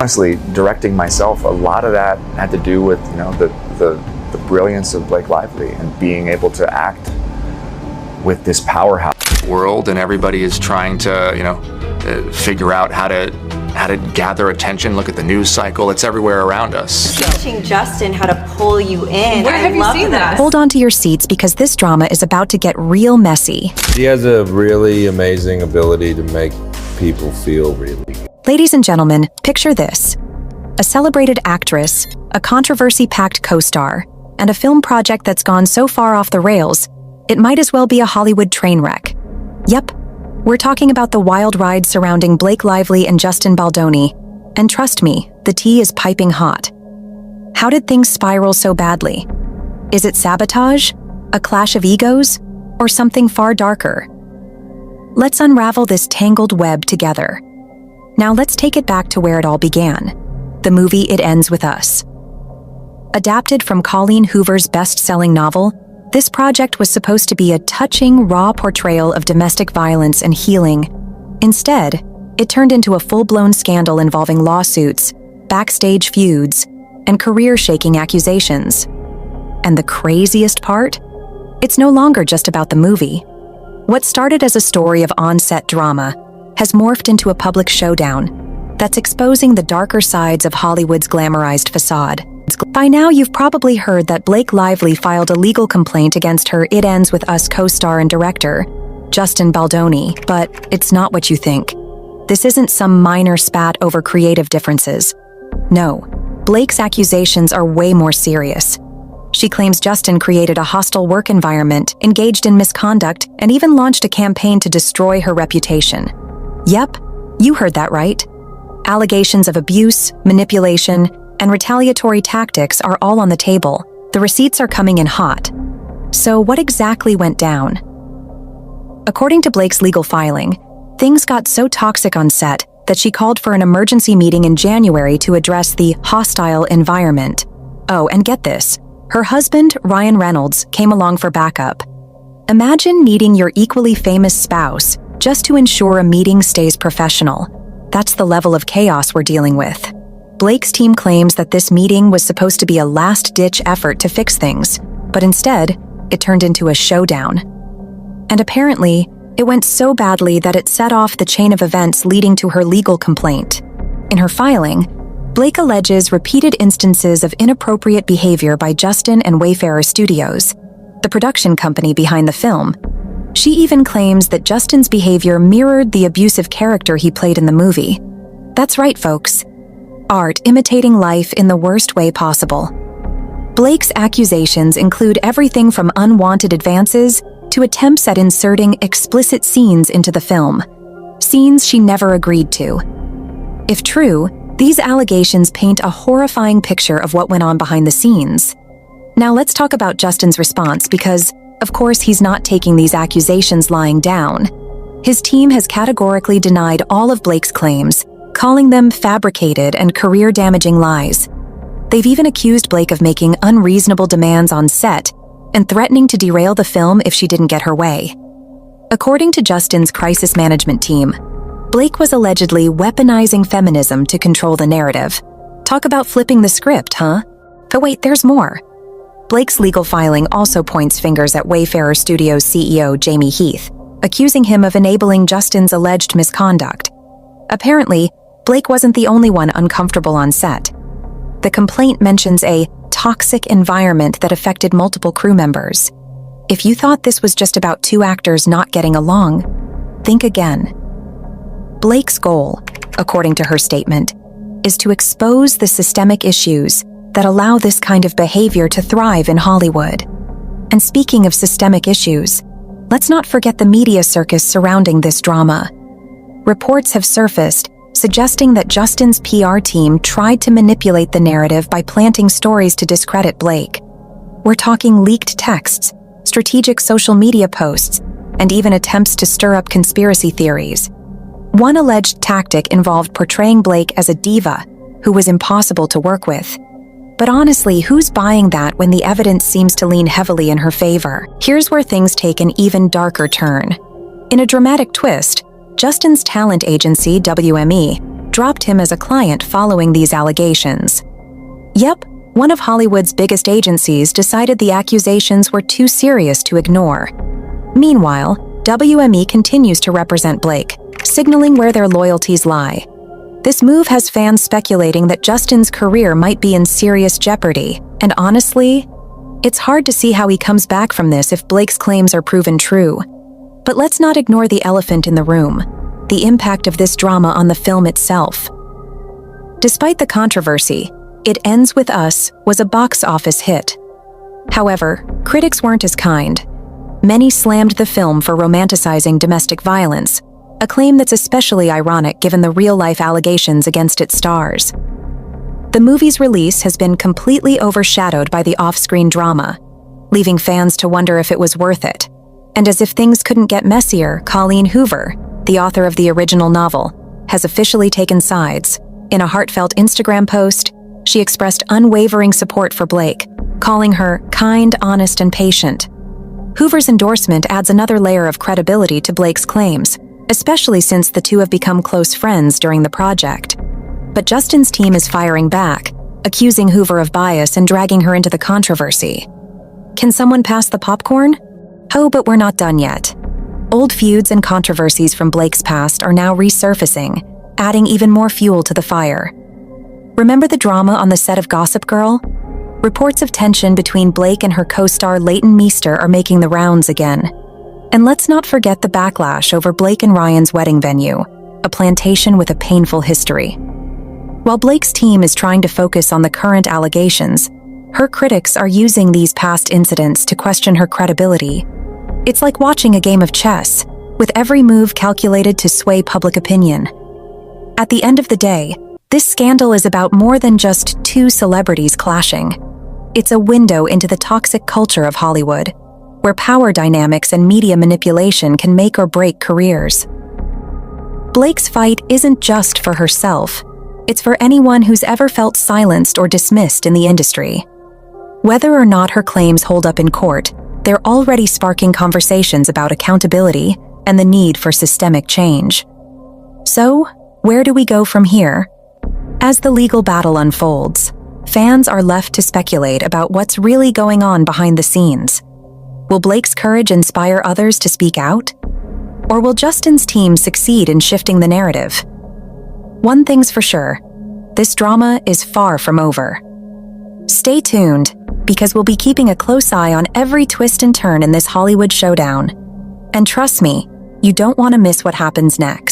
Honestly, directing myself, a lot of that had to do with, the brilliance of Blake Lively and being able to act with this powerhouse world, and everybody is trying to, figure out how to gather attention. Look at the news cycle; it's everywhere around us. Teaching Justin how to pull you in. Where have you seen that? Hold on to your seats because this drama is about to get real messy. She has a really amazing ability to make people feel really good. Ladies and gentlemen, picture this. A celebrated actress, a controversy-packed co-star, and a film project that's gone so far off the rails, it might as well be a Hollywood train wreck. Yep, we're talking about the wild ride surrounding Blake Lively and Justin Baldoni. And trust me, the tea is piping hot. How did things spiral so badly? Is it sabotage, a clash of egos, or something far darker? Let's unravel this tangled web together. Now let's take it back to where it all began. The movie It Ends With Us. Adapted from Colleen Hoover's best-selling novel, this project was supposed to be a touching, raw portrayal of domestic violence and healing. Instead, it turned into a full-blown scandal involving lawsuits, backstage feuds, and career-shaking accusations. And the craziest part? It's no longer just about the movie. What started as a story of on-set drama has morphed into a public showdown that's exposing the darker sides of Hollywood's glamorized facade. By now, you've probably heard that Blake Lively filed a legal complaint against her It Ends With Us co-star and director, Justin Baldoni, but it's not what you think. This isn't some minor spat over creative differences. No, Blake's accusations are way more serious. She claims Justin created a hostile work environment, engaged in misconduct, and even launched a campaign to destroy her reputation. Yep, you heard that right. Allegations of abuse, manipulation, and retaliatory tactics are all on the table. The receipts are coming in hot. So what exactly went down? According to Blake's legal filing, things got so toxic on set that she called for an emergency meeting in January to address the hostile environment. Oh, and get this, her husband, Ryan Reynolds, came along for backup. Imagine needing your equally famous spouse just to ensure a meeting stays professional. That's the level of chaos we're dealing with. Blake's team claims that this meeting was supposed to be a last-ditch effort to fix things, but instead, it turned into a showdown. And apparently, it went so badly that it set off the chain of events leading to her legal complaint. In her filing, Blake alleges repeated instances of inappropriate behavior by Justin and Wayfarer Studios, the production company behind the film. She even claims that Justin's behavior mirrored the abusive character he played in the movie. That's right, folks. Art imitating life in the worst way possible. Blake's accusations include everything from unwanted advances to attempts at inserting explicit scenes into the film, scenes she never agreed to. If true, these allegations paint a horrifying picture of what went on behind the scenes. Now let's talk about Justin's response because, of course, he's not taking these accusations lying down. His team has categorically denied all of Blake's claims, calling them fabricated and career-damaging lies. They've even accused Blake of making unreasonable demands on set and threatening to derail the film if she didn't get her way. According to Justin's crisis management team, Blake was allegedly weaponizing feminism to control the narrative. Talk about flipping the script, huh? But wait, there's more. Blake's legal filing also points fingers at Wayfarer Studios CEO Jamie Heath, accusing him of enabling Justin's alleged misconduct. Apparently, Blake wasn't the only one uncomfortable on set. The complaint mentions a toxic environment that affected multiple crew members. If you thought this was just about two actors not getting along, think again. Blake's goal, according to her statement, is to expose the systemic issues that allow this kind of behavior to thrive in Hollywood. And speaking of systemic issues, let's not forget the media circus surrounding this drama. Reports have surfaced suggesting that Justin's PR team tried to manipulate the narrative by planting stories to discredit Blake. We're talking leaked texts, strategic social media posts, and even attempts to stir up conspiracy theories. One alleged tactic involved portraying Blake as a diva who was impossible to work with. But honestly, who's buying that when the evidence seems to lean heavily in her favor? Here's where things take an even darker turn. In a dramatic twist, Justin's talent agency, WME, dropped him as a client following these allegations. Yep, one of Hollywood's biggest agencies decided the accusations were too serious to ignore. Meanwhile, WME continues to represent Blake, signaling where their loyalties lie. This move has fans speculating that Justin's career might be in serious jeopardy, and honestly, it's hard to see how he comes back from this if Blake's claims are proven true. But let's not ignore the elephant in the room, the impact of this drama on the film itself. Despite the controversy, It Ends With Us was a box office hit. However, critics weren't as kind. Many slammed the film for romanticizing domestic violence, a claim that's especially ironic given the real-life allegations against its stars. The movie's release has been completely overshadowed by the off-screen drama, leaving fans to wonder if it was worth it. And as if things couldn't get messier, Colleen Hoover, the author of the original novel, has officially taken sides. In a heartfelt Instagram post, she expressed unwavering support for Blake, calling her kind, honest, and patient. Hoover's endorsement adds another layer of credibility to Blake's claims, especially since the two have become close friends during the project. But Justin's team is firing back, accusing Hoover of bias and dragging her into the controversy. Can someone pass the popcorn? Oh, but we're not done yet. Old feuds and controversies from Blake's past are now resurfacing, adding even more fuel to the fire. Remember the drama on the set of Gossip Girl? Reports of tension between Blake and her co-star Leighton Meester are making the rounds again. And let's not forget the backlash over Blake and Ryan's wedding venue, a plantation with a painful history. While Blake's team is trying to focus on the current allegations, her critics are using these past incidents to question her credibility. It's like watching a game of chess, with every move calculated to sway public opinion. At the end of the day, this scandal is about more than just two celebrities clashing. It's a window into the toxic culture of Hollywood, where power dynamics and media manipulation can make or break careers. Blake's fight isn't just for herself. It's for anyone who's ever felt silenced or dismissed in the industry. Whether or not her claims hold up in court, they're already sparking conversations about accountability and the need for systemic change. So, where do we go from here? As the legal battle unfolds, fans are left to speculate about what's really going on behind the scenes. Will Blake's courage inspire others to speak out? Or will Justin's team succeed in shifting the narrative? One thing's for sure, this drama is far from over. Stay tuned, because we'll be keeping a close eye on every twist and turn in this Hollywood showdown. And trust me, you don't want to miss what happens next.